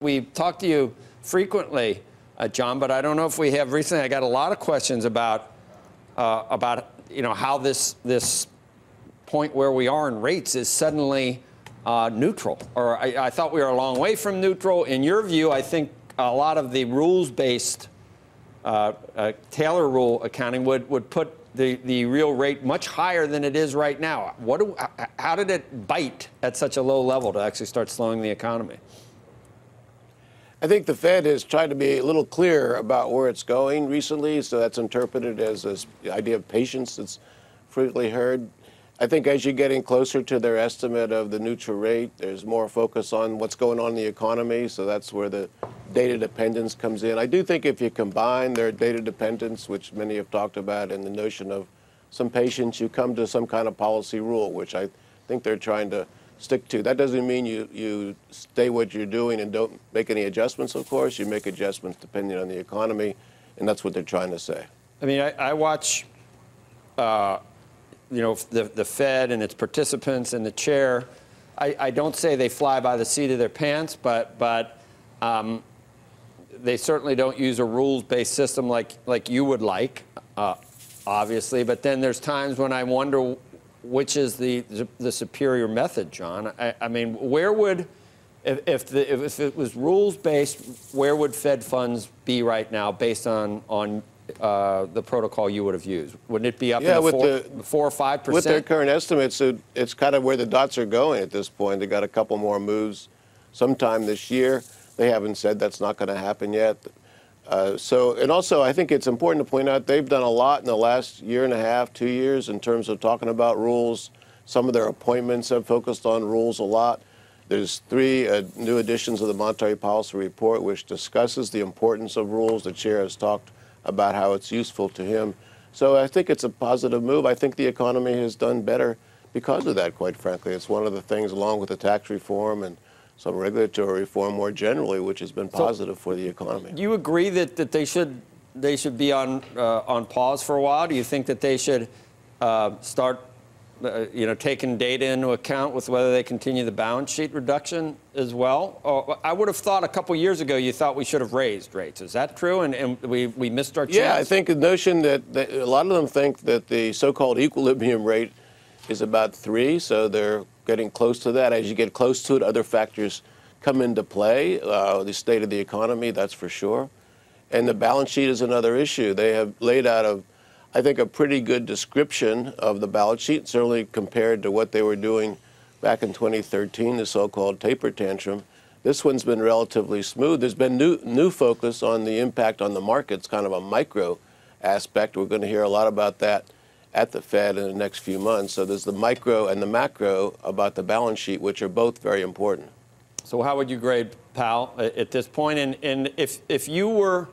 We talk to you frequently, John, but I don't know if we have recently. I got a lot of questions about how this point where we are in rates is suddenly neutral, or I thought we were a long way from neutral. In your view, I think a lot of the rules-based Taylor rule accounting would put the real rate much higher than it is right now. How did it bite at such a low level to actually start slowing the economy? I think the Fed has tried to be a little clearer about where it's going recently, so that's interpreted as this idea of patience that's frequently heard. I think as you're getting closer to their estimate of the neutral rate, there's more focus on what's going on in the economy, so that's where the data dependence comes in. I do think if you combine their data dependence, which many have talked about, and the notion of some patience, you come to some kind of policy rule, which I think they're trying to stick to. That doesn't mean you stay what you're doing and don't make any adjustments, of course. You make adjustments depending on the economy, and that's what they're trying to say. I mean, I watch, the Fed and its participants and the chair. I don't say they fly by the seat of their pants, but they certainly don't use a rules-based system like you would like, obviously. But then there's times when I wonder which is the superior method, John. I mean, where would, if it was rules-based, where would Fed funds be right now based on the protocol you would have used? Wouldn't it be up in the 4 or 5%? With their current estimates, it's kind of where the dots are going at this point. They got a couple more moves sometime this year. They haven't said that's not going to happen yet. And also, I think it's important to point out they've done a lot in the last year and a half, 2 years, in terms of talking about rules. Some of their appointments have focused on rules a lot. There's 3 new editions of the Monetary Policy Report, which discusses the importance of rules. The chair has talked about how it's useful to him. So I think it's a positive move. I think the economy has done better because of that, quite frankly. It's one of the things, along with the tax reform and some regulatory reform more generally, which has been positive for the economy. Do you agree that they should be on pause for a while? Do you think that they should start taking data into account with whether they continue the balance sheet reduction as well? Or I would have thought a couple years ago you thought we should have raised rates. Is that true? And we missed our chance? Yeah, I think the notion that a lot of them think that the so-called equilibrium rate is about 3, so they're getting close to that. As you get close to it, other factors come into play. The state of the economy, that's for sure. And the balance sheet is another issue. They have laid out, I think, a pretty good description of the balance sheet, certainly compared to what they were doing back in 2013, the so-called taper tantrum. This one's been relatively smooth. There's been new focus on the impact on the markets, kind of a micro aspect. We're going to hear a lot about that at the Fed in the next few months. So there's the micro and the macro about the balance sheet, which are both very important. So how would you grade Powell at this point? And if you were,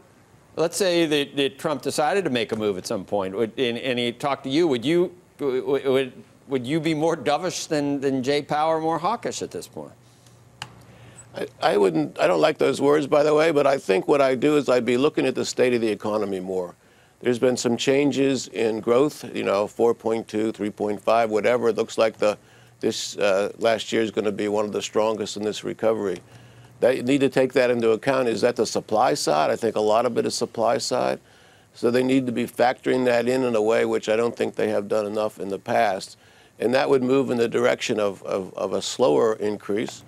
let's say that Trump decided to make a move at some point, and he talked to you, would you be more dovish than Jay Powell or more hawkish at this point? I wouldn't. I don't like those words, by the way, but I think what I do is I'd be looking at the state of the economy more. There's been some changes in growth, 4.2, 3.5, whatever. It looks like this last year is going to be one of the strongest in this recovery. You need to take that into account. Is that the supply side? I think a lot of it is supply side. So they need to be factoring that in a way which I don't think they have done enough in the past. And that would move in the direction of a slower increase,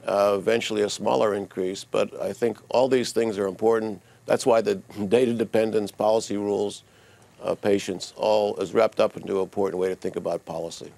eventually a smaller increase. But I think all these things are important. That's why the data dependence, policy rules, patience, all is wrapped up into an important way to think about policy.